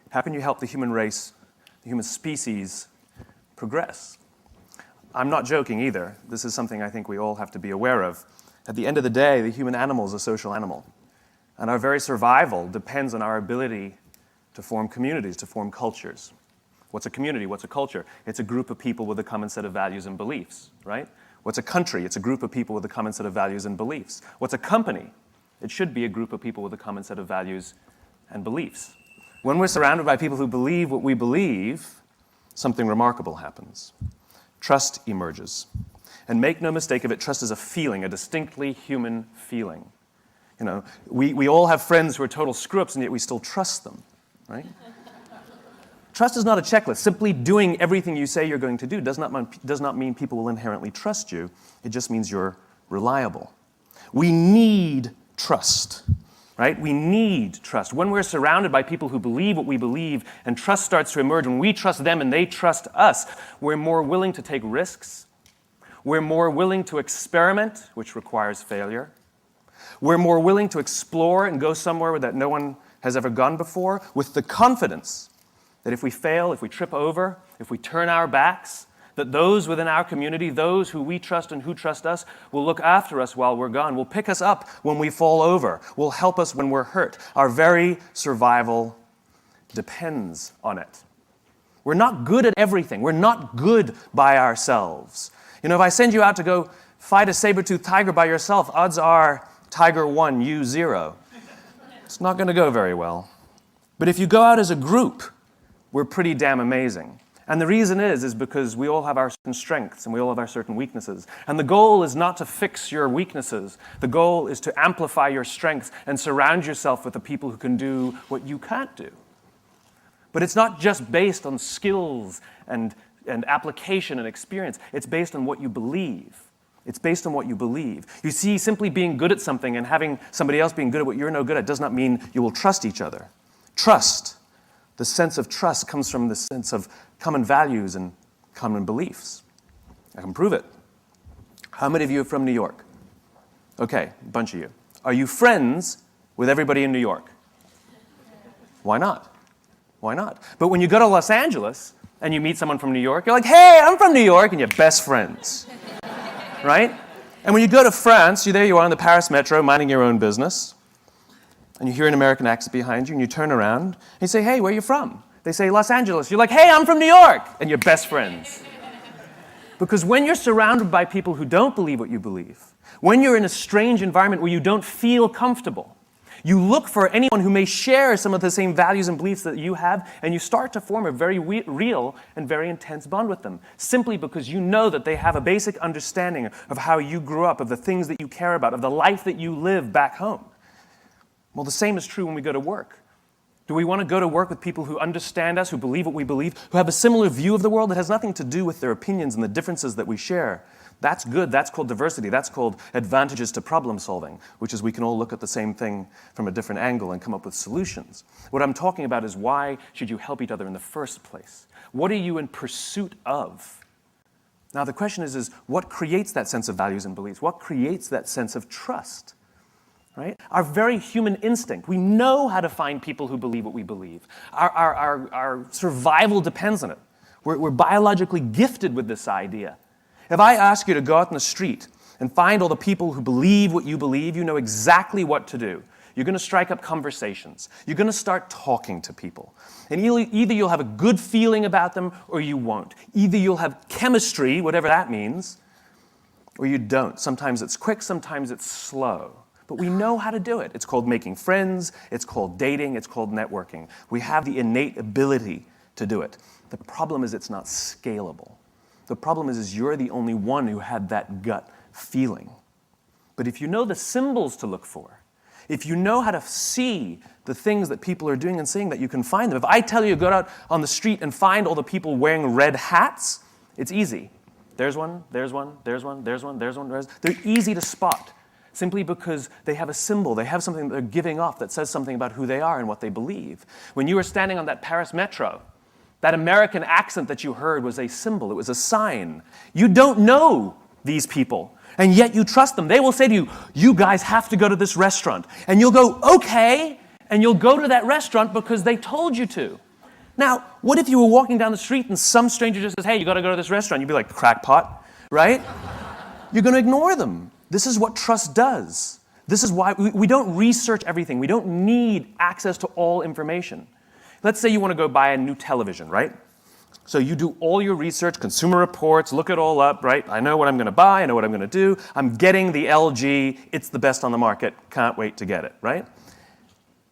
How can you help the human race, the human species, progress? I'm not joking either. This is something I think we all have to be aware of. At the end of the day, the human animal is a social animal. And our very survival depends on our ability to form communities, to form cultures. What's a community? What's a culture? It's a group of people with a common set of values and beliefs, right? What's a country? It's a group of people with a common set of values and beliefs. What's a company? It should be a group of people with a common set of values and beliefs. When we're surrounded by people who believe what we believe, something remarkable happens. Trust emerges. And make no mistake of it, trust is a feeling, a distinctly human feeling. You know, we all have friends who are total screw-ups, and yet we still trust them, right? Trust is not a checklist. Simply doing everything you say you're going to do does not mean people will inherently trust you. It just means you're reliable. We need trust, right? We need trust. When we're surrounded by people who believe what we believe and trust starts to emerge, when we trust them and they trust us, we're more willing to take risks. We're more willing to experiment, which requires failure. We're more willing to explore and go somewhere that no one has ever gone before with the confidence that if we fail, if we trip over, if we turn our backs, that those within our community, those who we trust and who trust us, will look after us while we're gone, will pick us up when we fall over, will help us when we're hurt. Our very survival depends on it. We're not good at everything. We're not good by ourselves. You know, if I send you out to go fight a saber-toothed tiger by yourself, odds are tiger 1, you 0. It's not going to go very well. But if you go out as a group, we're pretty damn amazing. And the reason is because we all have our certain strengths and we all have our certain weaknesses. And the goal is not to fix your weaknesses. The goal is to amplify your strengths and surround yourself with the people who can do what you can't do. But it's not just based on skills and application and experience. It's based on what you believe. It's based on what you believe. You see, simply being good at something and having somebody else being good at what you're no good at does not mean you will trust each other. Trust. The sense of trust comes from the sense of common values and common beliefs. I can prove it. How many of you are from New York? Okay, a bunch of you. Are you friends with everybody in New York? Why not? Why not? But when you go to Los Angeles and you meet someone from New York, you're like, hey, I'm from New York, and you're best friends. Right? And when you go to France, there you are on the Paris metro minding your own business. And you hear an American accent behind you, and you turn around, and you say, hey, where are you from? They say, Los Angeles. You're like, hey, I'm from New York, and you're best friends. Because when you're surrounded by people who don't believe what you believe, when you're in a strange environment where you don't feel comfortable, you look for anyone who may share some of the same values and beliefs that you have, and you start to form a very real and very intense bond with them, simply because you know that they have a basic understanding of how you grew up, of the things that you care about, of the life that you live back home. Well, the same is true when we go to work. Do we want to go to work with people who understand us, who believe what we believe, who have a similar view of the world that has nothing to do with their opinions and the differences that we share? That's good. That's called diversity. That's called advantages to problem solving, which is we can all look at the same thing from a different angle and come up with solutions. What I'm talking about is why should you help each other in the first place? What are you in pursuit of? Now, the question is what creates that sense of values and beliefs? What creates that sense of trust? Right? Our very human instinct. We know how to find people who believe what we believe. Our survival depends on it. We're biologically gifted with this idea. If I ask you to go out in the street and find all the people who believe what you believe, you know exactly what to do. You're going to strike up conversations. You're going to start talking to people. And either you'll have a good feeling about them or you won't. Either you'll have chemistry, whatever that means, or you don't. Sometimes it's quick, sometimes it's slow. But we know how to do it. It's called making friends, it's called dating, it's called networking. We have the innate ability to do it. The problem is it's not scalable. The problem is you're the only one who had that gut feeling. But if you know the symbols to look for, if you know how to see the things that people are doing and saying, that you can find them. If I tell you to go out on the street and find all the people wearing red hats, it's easy. There's one, there's one, there's one, there's one, there's one. They're easy to spot. Simply because they have a symbol, they have something that they're giving off that says something about who they are and what they believe. When you were standing on that Paris metro, that American accent that you heard was a symbol, it was a sign. You don't know these people, and yet you trust them. They will say to you, you guys have to go to this restaurant. And you'll go, okay, and you'll go to that restaurant because they told you to. Now, what if you were walking down the street and some stranger just says, hey, you got to go to this restaurant? You'd be like, crackpot, right? You're going to ignore them. This is what trust does. This is why we don't research everything. We don't need access to all information. Let's say you want to go buy a new television, right? So you do all your research, consumer reports, look it all up, right? I know what I'm going to buy, I know what I'm going to do. I'm getting the LG, it's the best on the market, can't wait to get it, right?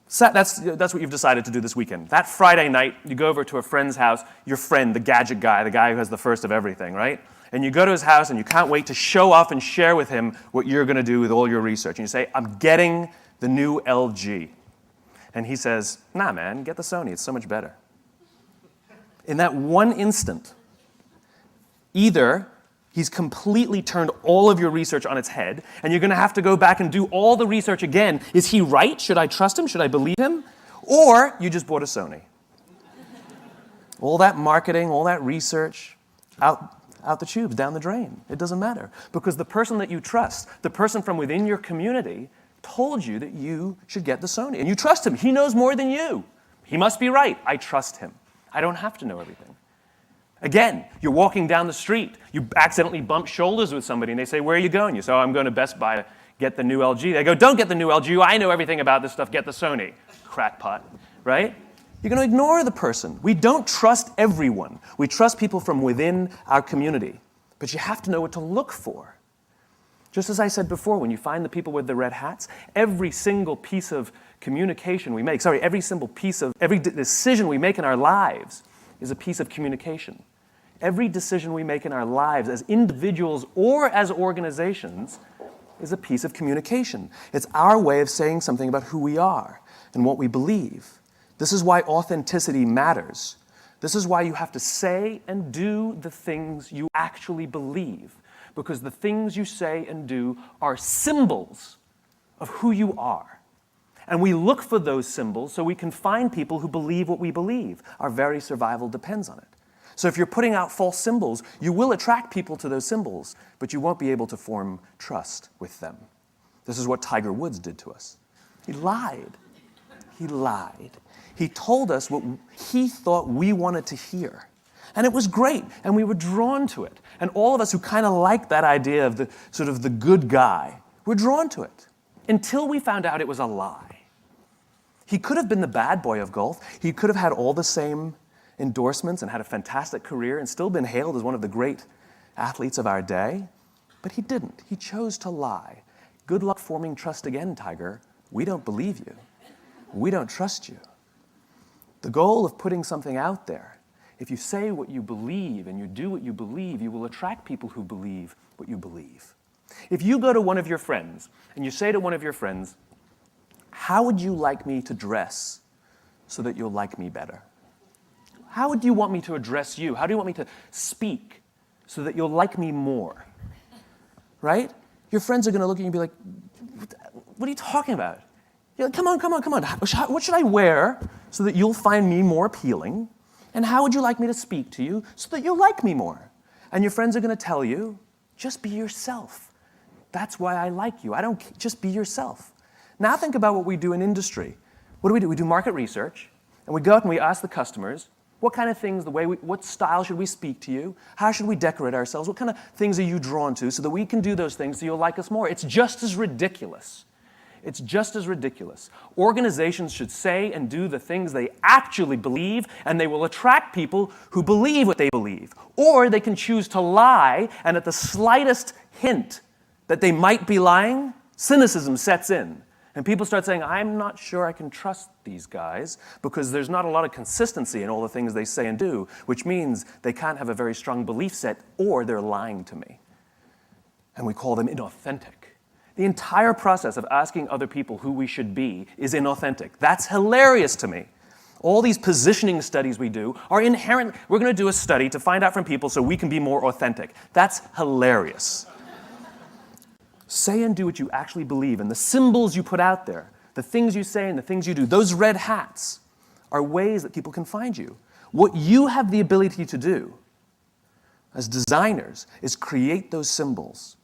So that's what you've decided to do this weekend. That Friday night, you go over to a friend's house, your friend, the gadget guy, the guy who has the first of everything, right? And you go to his house and you can't wait to show off and share with him what you're going to do with all your research. And you say, I'm getting the new LG. And he says, nah, man, get the Sony, it's so much better. In that one instant, either he's completely turned all of your research on its head, and you're going to have to go back and do all the research again. Is he right? Should I trust him? Should I believe him? Or you just bought a Sony. All that marketing, all that research, out the tubes, down the drain. It doesn't matter. Because the person that you trust, the person from within your community, told you that you should get the Sony. And you trust him. He knows more than you. He must be right. I trust him. I don't have to know everything. Again, you're walking down the street. You accidentally bump shoulders with somebody, and they say, where are you going? You say, oh, I'm going to Best Buy to get the new LG. They go, don't get the new LG. I know everything about this stuff. Get the Sony. Crackpot, right? You're going to ignore the person. We don't trust everyone. We trust people from within our community. But you have to know what to look for. Just as I said before, when you find the people with the red hats, every single piece of communication we make, every decision we make in our lives is a piece of communication. Every decision we make in our lives as individuals or as organizations is a piece of communication. It's our way of saying something about who we are and what we believe. This is why authenticity matters. This is why you have to say and do the things you actually believe, because the things you say and do are symbols of who you are. And we look for those symbols so we can find people who believe what we believe. Our very survival depends on it. So if you're putting out false symbols, you will attract people to those symbols, but you won't be able to form trust with them. This is what Tiger Woods did to us. He lied. He lied. He told us what he thought we wanted to hear. And it was great, and we were drawn to it. And all of us who kind of liked that idea of the sort of the good guy, were drawn to it, until we found out it was a lie. He could have been the bad boy of golf. He could have had all the same endorsements and had a fantastic career and still been hailed as one of the great athletes of our day. But he didn't. He chose to lie. Good luck forming trust again, Tiger. We don't believe you. We don't trust you. The goal of putting something out there, if you say what you believe and you do what you believe, you will attract people who believe what you believe. If you go to one of your friends and you say to one of your friends, how would you like me to dress so that you'll like me better? How would you want me to address you? How do you want me to speak so that you'll like me more? Right? Your friends are going to look at you and be like, what are you talking about? You're like, come on. What should I wear so that you'll find me more appealing? And how would you like me to speak to you so that you'll like me more? And your friends are going to tell you, just be yourself. That's why I like you. Just be yourself. Now think about what we do in industry. What do? We do market research, and we go out and we ask the customers, what kind of things, what style should we speak to you? How should we decorate ourselves? What kind of things are you drawn to so that we can do those things so you'll like us more? It's just as ridiculous. It's just as ridiculous. Organizations should say and do the things they actually believe, and they will attract people who believe what they believe. Or they can choose to lie, and at the slightest hint that they might be lying, cynicism sets in. And people start saying, I'm not sure I can trust these guys because there's not a lot of consistency in all the things they say and do, which means they can't have a very strong belief set or they're lying to me. And we call them inauthentic. The entire process of asking other people who we should be is inauthentic. That's hilarious to me. All these positioning studies we do are inherent. We're going to do a study to find out from people so we can be more authentic. That's hilarious. Say and do what you actually believe, and the symbols you put out there, the things you say and the things you do, those red hats are ways that people can find you. What you have the ability to do as designers is create those symbols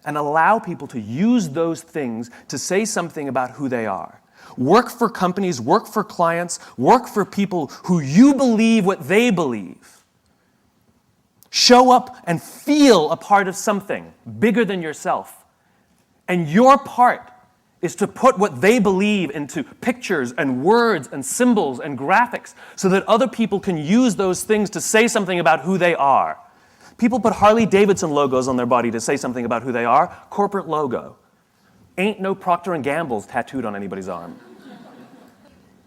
and allow people to use those things to say something about who they are. Work for companies, work for clients, work for people who you believe what they believe. Show up and feel a part of something bigger than yourself. And your part is to put what they believe into pictures and words and symbols and graphics so that other people can use those things to say something about who they are. People put Harley-Davidson logos on their body to say something about who they are. Corporate logo. Ain't no Procter & Gamble's tattooed on anybody's arm.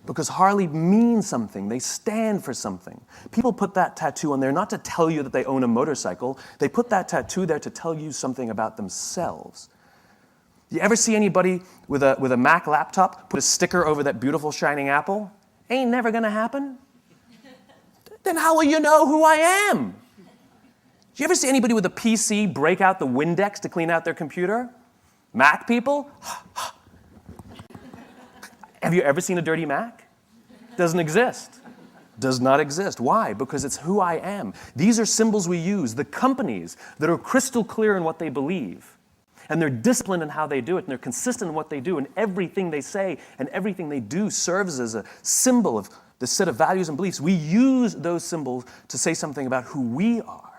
Because Harley means something. They stand for something. People put that tattoo on there not to tell you that they own a motorcycle. They put that tattoo there to tell you something about themselves. You ever see anybody with a Mac laptop put a sticker over that beautiful shining apple? Ain't never gonna happen. Then how will you know who I am? Do you ever see anybody with a PC break out the Windex to clean out their computer? Mac people? Have you ever seen a dirty Mac? Doesn't exist. Does not exist. Why? Because it's who I am. These are symbols we use. The companies that are crystal clear in what they believe, and they're disciplined in how they do it, and they're consistent in what they do, and everything they say and everything they do serves as a symbol of the set of values and beliefs. We use those symbols to say something about who we are.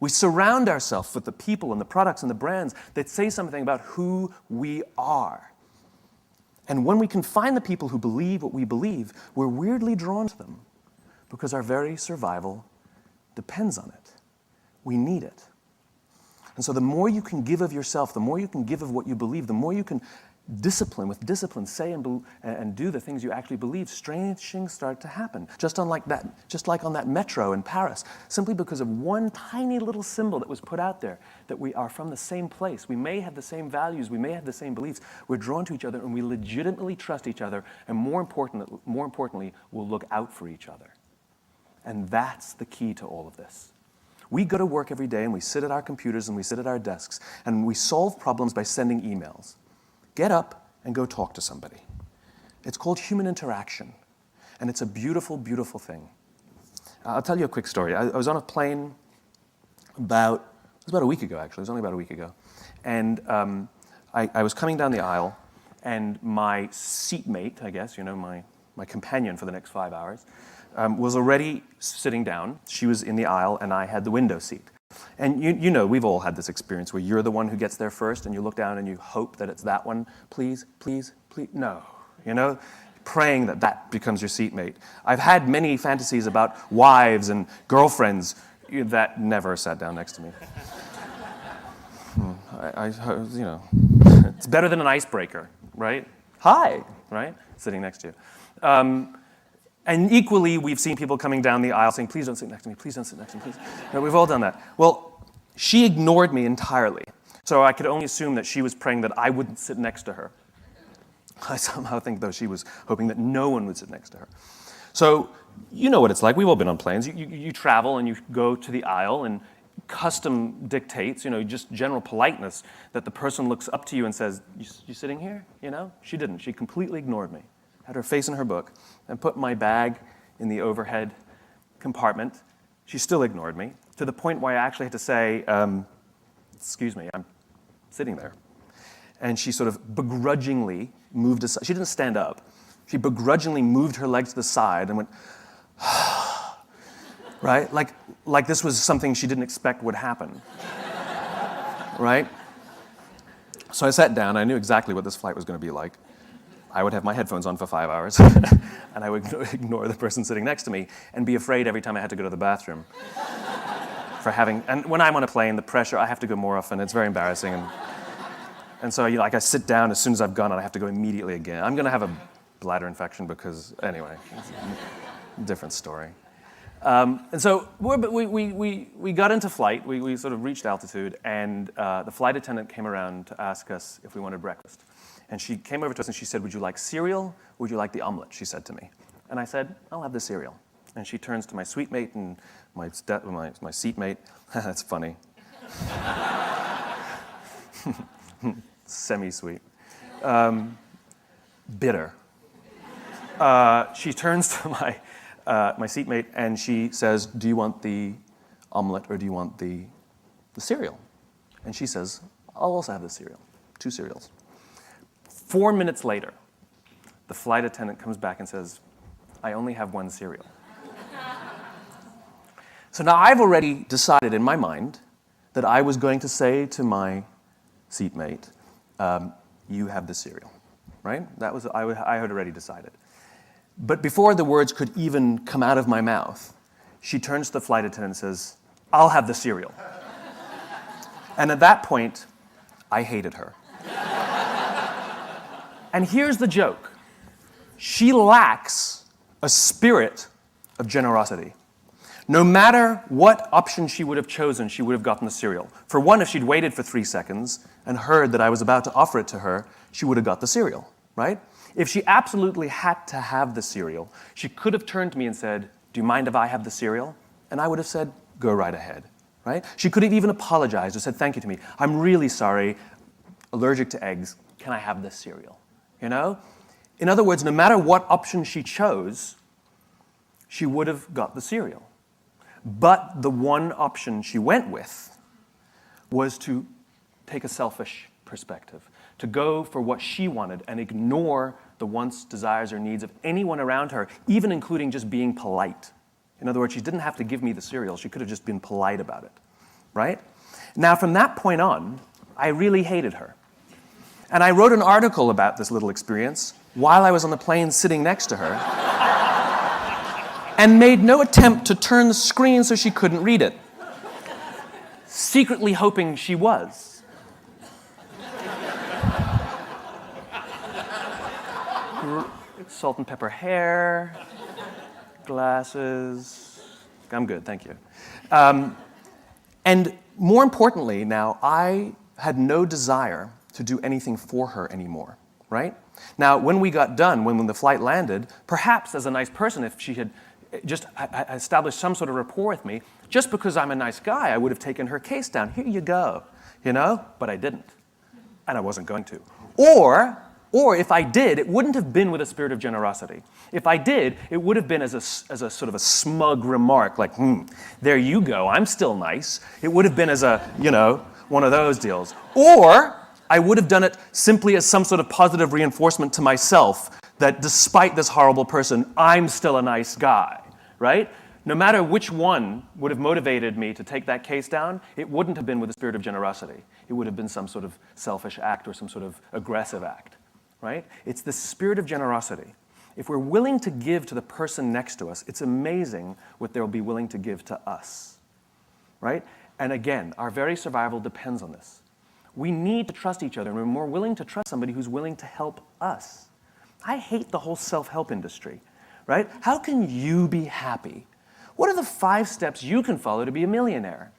We surround ourselves with the people and the products and the brands that say something about who we are. And when we can find the people who believe what we believe, we're weirdly drawn to them because our very survival depends on it. We need it. And so the more you can give of yourself, the more you can give of what you believe, the more you can with discipline, say and do the things you actually believe, strange things start to happen. Just like on that metro in Paris, simply because of one tiny little symbol that was put out there, that we are from the same place. We may have the same values, we may have the same beliefs. We're drawn to each other, and we legitimately trust each other, and more importantly, we'll look out for each other. And that's the key to all of this. We go to work every day, and we sit at our computers, and we sit at our desks, and we solve problems by sending emails. Get up and go talk to somebody. It's called human interaction, and it's a beautiful, beautiful thing. I'll tell you a quick story. I was on a plane it was about a week ago, actually. It was only about a week ago. And I was coming down the aisle, and my seatmate, I guess, my companion for the next 5 hours, was already sitting down. She was in the aisle, and I had the window seat. And you know, we've all had this experience where you're the one who gets there first, and you look down and you hope that it's that one. Please, please, please, no. Praying that becomes your seatmate. I've had many fantasies about wives and girlfriends that never sat down next to me. It's better than an icebreaker, right? Hi, right? Sitting next to you. And equally, we've seen people coming down the aisle saying, please don't sit next to me, please don't sit next to me, please. We've all done that. Well, she ignored me entirely. So I could only assume that she was praying that I wouldn't sit next to her. I somehow think, though, she was hoping that no one would sit next to her. So you know what it's like. We've all been on planes. You travel and you go to the aisle, and custom dictates, just general politeness, that the person looks up to you and says, you sitting here? She didn't. She completely ignored me. Had her face in her book, and put my bag in the overhead compartment. She still ignored me, to the point where I actually had to say, excuse me, I'm sitting there. And she sort of begrudgingly moved aside. She didn't stand up. She begrudgingly moved her legs to the side and went, right? Like this was something she didn't expect would happen, right? So I sat down. I knew exactly what this flight was going to be like. I would have my headphones on for 5 hours, and I would ignore the person sitting next to me and be afraid every time I had to go to the bathroom. And when I'm on a plane, the pressure, I have to go more often. It's very embarrassing. And so I sit down as soon as I've gone, and I have to go immediately again. I'm going to have a bladder infection because, anyway, it's a different story. And so we got into flight. We sort of reached altitude, and the flight attendant came around to ask us if we wanted breakfast. And she came over to us and she said, would you like cereal? Or would you like the omelet? She said to me. And I said, I'll have the cereal. And she turns to my sweet mate and my seatmate. That's funny. Semi-sweet. Bitter. She turns to my seatmate and she says, do you want the omelet or do you want the cereal? And she says, I'll also have the cereal. 2 cereals. 4 minutes later, The flight attendant comes back and says, I only have one cereal. So now I've already decided in my mind that I was going to say to my seatmate, you have the cereal, right? I had already decided. But before the words could even come out of my mouth, she turns to the flight attendant and says, I'll have the cereal. And at that point, I hated her. And here's the joke. She lacks a spirit of generosity. No matter what option she would have chosen, she would have gotten the cereal. For one, if she'd waited for 3 seconds and heard that I was about to offer it to her, she would have got the cereal, right? If she absolutely had to have the cereal, she could have turned to me and said, do you mind if I have the cereal? And I would have said, go right ahead, right? She could have even apologized or said thank you to me. I'm really sorry, allergic to eggs, can I have this cereal? You know? In other words, no matter what option she chose, she would have got the cereal. But the one option she went with was to take a selfish perspective, to go for what she wanted and ignore the wants, desires, or needs of anyone around her, even including just being polite. In other words, she didn't have to give me the cereal. She could have just been polite about it, right? Now, from that point on, I really hated her. And I wrote an article about this little experience while I was on the plane sitting next to her and made no attempt to turn the screen so she couldn't read it, secretly hoping she was. Salt and pepper hair, glasses. I'm good, thank you. And more importantly now, I had no desire to do anything for her anymore, right? Now, when we got done, when the flight landed, perhaps as a nice person, if she had just established some sort of rapport with me, just because I'm a nice guy, I would have taken her case down. Here you go, you know? But I didn't, and I wasn't going to. Or if I did, it wouldn't have been with a spirit of generosity. If I did, it would have been as a sort of a smug remark, like, there you go, I'm still nice. It would have been as a, one of those deals. Or I would have done it simply as some sort of positive reinforcement to myself that despite this horrible person, I'm still a nice guy, right? No matter which one would have motivated me to take that case down, it wouldn't have been with a spirit of generosity. It would have been some sort of selfish act or some sort of aggressive act, right? It's the spirit of generosity. If we're willing to give to the person next to us, it's amazing what they'll be willing to give to us, right? And again, our very survival depends on this. We need to trust each other, and we're more willing to trust somebody who's willing to help us. I hate the whole self-help industry, right? How can you be happy? What are the 5 steps you can follow to be a millionaire?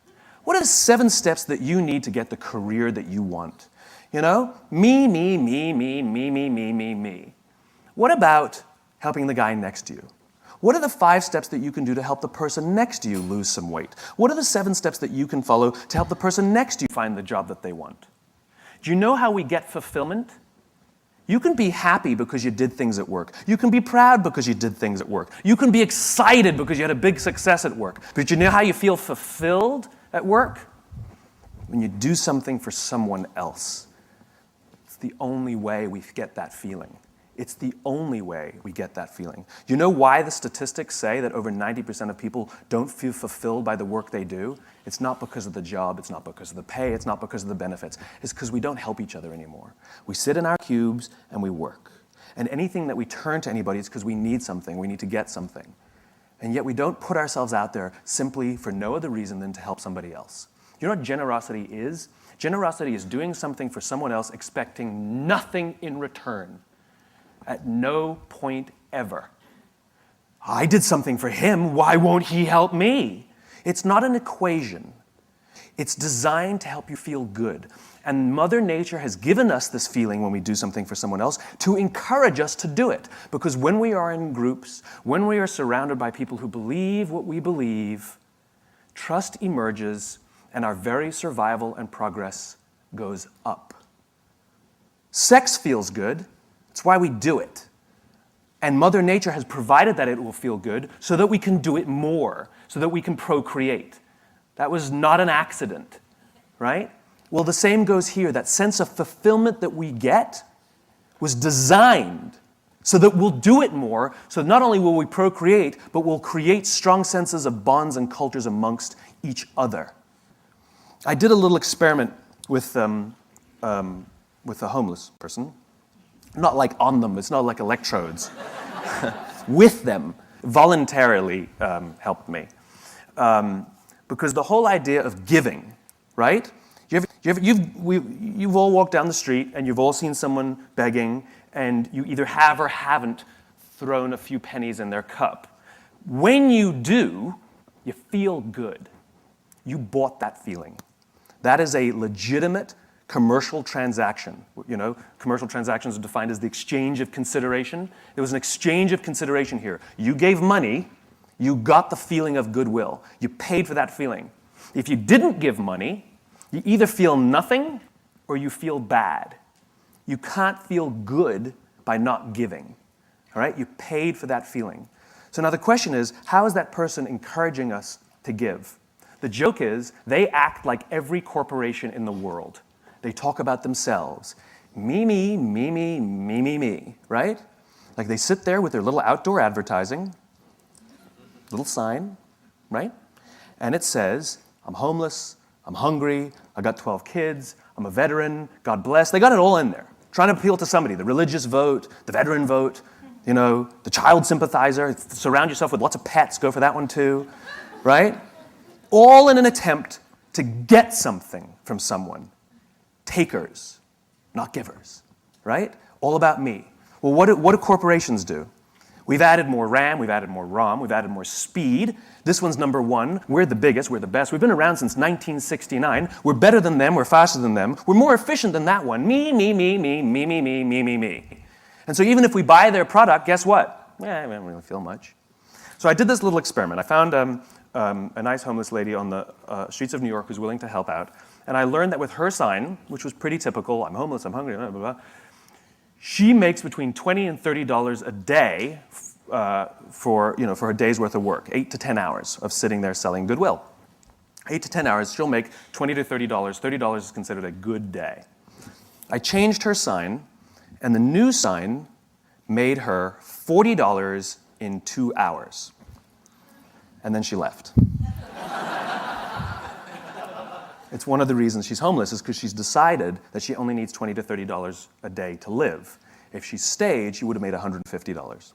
What are the 7 steps that you need to get the career that you want? Me, me, me, me, me, me, me, me, me. What about helping the guy next to you? What are the 5 steps that you can do to help the person next to you lose some weight? What are the 7 steps that you can follow to help the person next to you find the job that they want? Do you know how we get fulfillment? You can be happy because you did things at work. You can be proud because you did things at work. You can be excited because you had a big success at work. But you know how you feel fulfilled at work? When you do something for someone else. It's the only way we get that feeling. It's the only way we get that feeling. You know why the statistics say that over 90% of people don't feel fulfilled by the work they do? It's not because of the job, it's not because of the pay, it's not because of the benefits. It's because we don't help each other anymore. We sit in our cubes and we work. And anything that we turn to anybody is because we need something, we need to get something. And yet we don't put ourselves out there simply for no other reason than to help somebody else. You know what generosity is? Generosity is doing something for someone else expecting nothing in return. At no point ever. I did something for him, why won't he help me? It's not an equation. It's designed to help you feel good. And Mother Nature has given us this feeling when we do something for someone else to encourage us to do it. Because when we are in groups, when we are surrounded by people who believe what we believe, trust emerges and our very survival and progress goes up. Sex feels good. It's why we do it. And Mother Nature has provided that it will feel good so that we can do it more, so that we can procreate. That was not an accident, right? Well, the same goes here. That sense of fulfillment that we get was designed so that we'll do it more, so not only will we procreate, but we'll create strong senses of bonds and cultures amongst each other. I did a little experiment with a homeless person. Not like on them, it's not like electrodes. With them, voluntarily helped me. Because the whole idea of giving, right? You've all walked down the street and you've all seen someone begging, and you either have or haven't thrown a few pennies in their cup. When you do, you feel good. You bought that feeling. That is a legitimate commercial transaction. You know, commercial transactions are defined as the exchange of consideration. There was an exchange of consideration here. You gave money, you got the feeling of goodwill. You paid for that feeling. If you didn't give money, you either feel nothing or you feel bad. You can't feel good by not giving. All right? You paid for that feeling. So now the question is, how is that person encouraging us to give? The joke is, they act like every corporation in the world. They talk about themselves. Me, me, me, me, me, me, me, right? Like they sit there with their little outdoor advertising, little sign, right? And it says, I'm homeless, I'm hungry, I got 12 kids, I'm a veteran, God bless. They got it all in there, trying to appeal to somebody, the religious vote, the veteran vote, you know, the child sympathizer, surround yourself with lots of pets, go for that one too, right? All in an attempt to get something from someone. Takers, not givers, right? All about me. Well, what do corporations do? We've added more RAM, we've added more ROM, we've added more speed. This one's number one. We're the biggest, we're the best. We've been around since 1969. We're better than them, we're faster than them. We're more efficient than that one. Me, me, me, me, me, me, me, me, me, me. And so even if we buy their product, guess what? I don't really feel much. So I did this little experiment. I found a nice homeless lady on the streets of New York who's willing to help out. And I learned that with her sign, which was pretty typical, I'm homeless, I'm hungry, blah, blah, blah, she makes between $20 and $30 a day for her day's worth of work, 8 to 10 hours of sitting there selling goodwill. 8 to 10 hours, she'll make $20 to $30. $30 is considered a good day. I changed her sign, and the new sign made her $40 in 2 hours. And then she left. It's one of the reasons she's homeless is because she's decided that she only needs $20 to $30 a day to live. If she stayed, she would have made $150.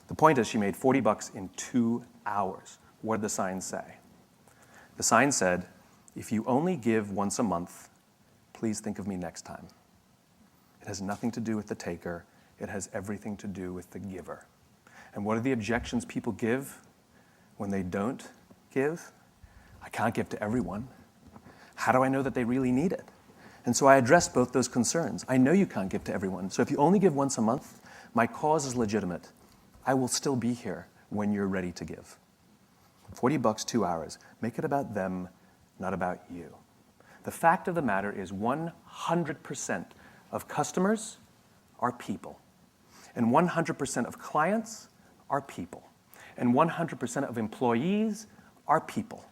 The point is she made $40 in 2 hours. What did the sign say? The sign said, if you only give once a month, please think of me next time. It has nothing to do with the taker. It has everything to do with the giver. And what are the objections people give when they don't give? I can't give to everyone. How do I know that they really need it? And so I addressed both those concerns. I know you can't give to everyone. So if you only give once a month, my cause is legitimate. I will still be here when you're ready to give. $40, 2 hours. Make it about them, not about you. The fact of the matter is 100% of customers are people. And 100% of clients are people. And 100% of employees are people.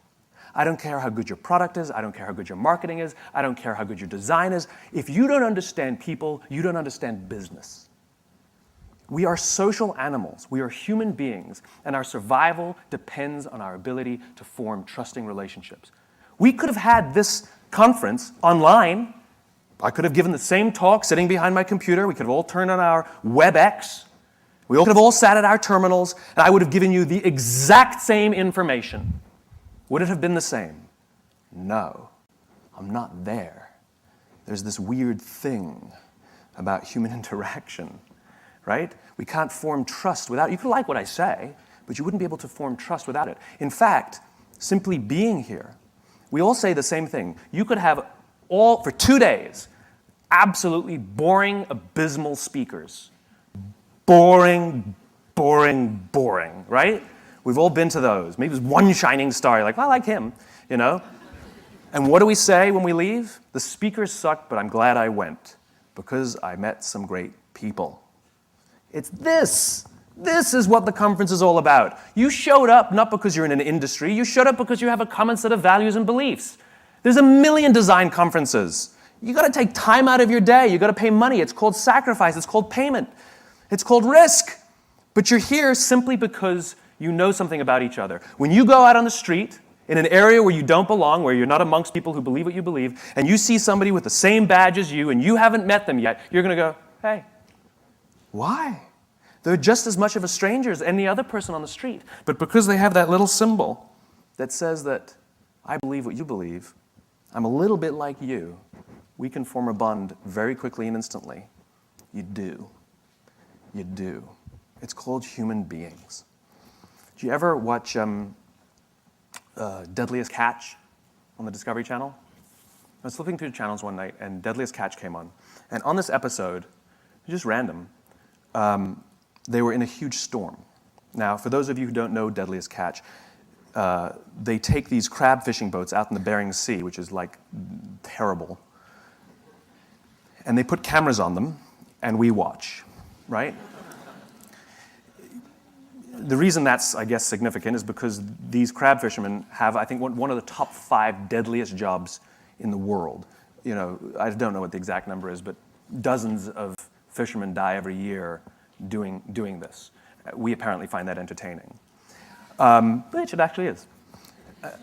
I don't care how good your product is. I don't care how good your marketing is. I don't care how good your design is. If you don't understand people, you don't understand business. We are social animals. We are human beings, and our survival depends on our ability to form trusting relationships. We could have had this conference online. I could have given the same talk sitting behind my computer. We could have all turned on our WebEx. We could have all sat at our terminals, and I would have given you the exact same information. Would it have been the same? No. I'm not there. There's this weird thing about human interaction, right? We can't form trust without, you could like what I say, but you wouldn't be able to form trust without it. In fact, simply being here, we all say the same thing. You could have all, for 2 days, absolutely boring, abysmal speakers. Boring, boring, boring, right? We've all been to those. Maybe there's one shining star. You're like, well, I like him, you know? And what do we say when we leave? The speakers sucked, but I'm glad I went because I met some great people. It's this. This is what the conference is all about. You showed up not because you're in an industry. You showed up because you have a common set of values and beliefs. There's a million design conferences. You got to take time out of your day. You got to pay money. It's called sacrifice. It's called payment. It's called risk. But you're here simply because you know something about each other. When you go out on the street, in an area where you don't belong, where you're not amongst people who believe what you believe, and you see somebody with the same badge as you, and you haven't met them yet, you're going to go, hey, why? They're just as much of a stranger as any other person on the street. But because they have that little symbol that says that I believe what you believe, I'm a little bit like you, we can form a bond very quickly and instantly. You do. You do. It's called human beings. Do you ever watch Deadliest Catch on the Discovery Channel? I was flipping through the channels one night, and Deadliest Catch came on. And on this episode, just random, they were in a huge storm. Now, for those of you who don't know Deadliest Catch, they take these crab fishing boats out in the Bering Sea, which is like terrible, and they put cameras on them, and we watch, right? The reason that's, I guess, significant is because these crab fishermen have, I think, one of the top 5 deadliest jobs in the world. You know, I don't know what the exact number is, but dozens of fishermen die every year doing this. We apparently find that entertaining, which it actually is.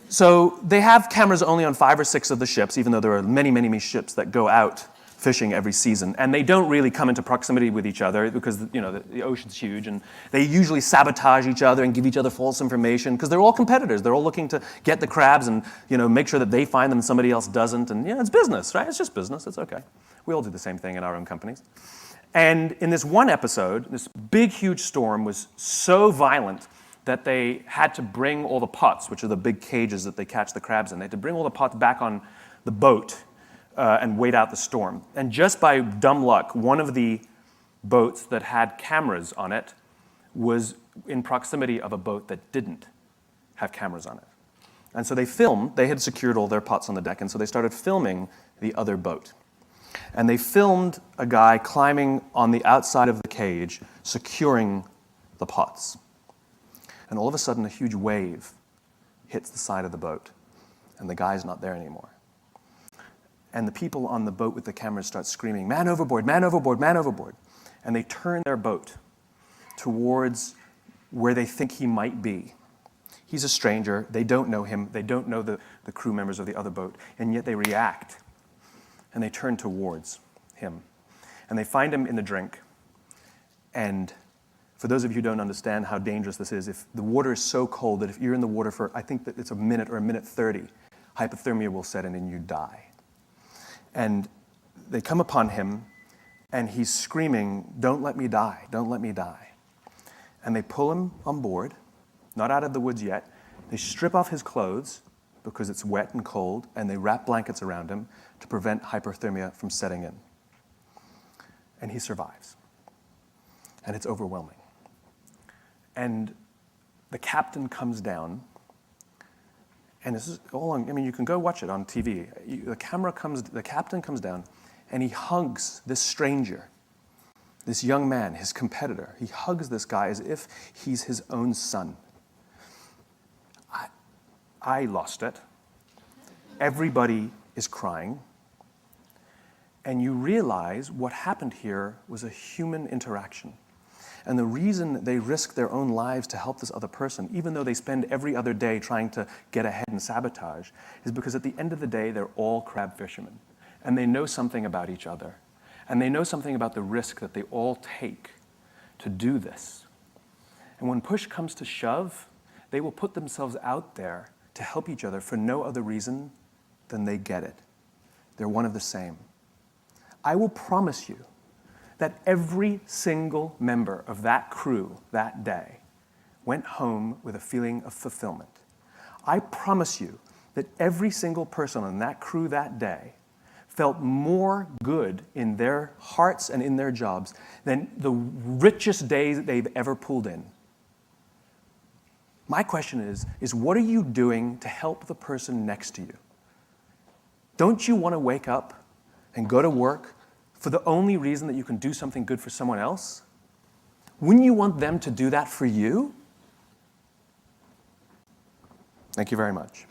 So they have cameras only on 5 or 6 of the ships, even though there are many, many, many ships that go out fishing every season, and they don't really come into proximity with each other because the ocean's huge, and they usually sabotage each other and give each other false information because they're all competitors. They're all looking to get the crabs and make sure that they find them and somebody else doesn't. And it's business, right? It's just business. It's okay. We all do the same thing in our own companies. And in this one episode, this big, huge storm was so violent that they had to bring all the pots, which are the big cages that they catch the crabs in. They had to bring all the pots back on the boat and wait out the storm. And just by dumb luck, one of the boats that had cameras on it was in proximity of a boat that didn't have cameras on it. And so they had secured all their pots on the deck, and so they started filming the other boat. And they filmed a guy climbing on the outside of the cage, securing the pots. And all of a sudden, a huge wave hits the side of the boat, and the guy's not there anymore. And the people on the boat with the cameras start screaming, "Man overboard, man overboard, man overboard." And they turn their boat towards where they think he might be. He's a stranger. They don't know him. They don't know the crew members of the other boat. And yet they react. And they turn towards him. And they find him in the drink. And for those of you who don't understand how dangerous this is, if the water is so cold that if you're in the water for, I think that it's a minute or a minute 30, hypothermia will set in and you die. And they come upon him, and he's screaming, "Don't let me die, don't let me die." And they pull him on board, not out of the woods yet. They strip off his clothes because it's wet and cold, and they wrap blankets around him to prevent hypothermia from setting in. And he survives. And it's overwhelming. And the captain comes down. And this is all on, you can go watch it on TV. The captain comes down, and he hugs this stranger, this young man, his competitor. He hugs this guy as if he's his own son. I lost it. Everybody is crying. And you realize what happened here was a human interaction. And the reason they risk their own lives to help this other person, even though they spend every other day trying to get ahead and sabotage, is because at the end of the day, they're all crab fishermen. And they know something about each other. And they know something about the risk that they all take to do this. And when push comes to shove, they will put themselves out there to help each other for no other reason than they get it. They're one of the same. I will promise you that every single member of that crew that day went home with a feeling of fulfillment. I promise you that every single person on that crew that day felt more good in their hearts and in their jobs than the richest days that they've ever pulled in. My question is what are you doing to help the person next to you? Don't you want to wake up and go to work for the only reason that you can do something good for someone else? Wouldn't you want them to do that for you? Thank you very much.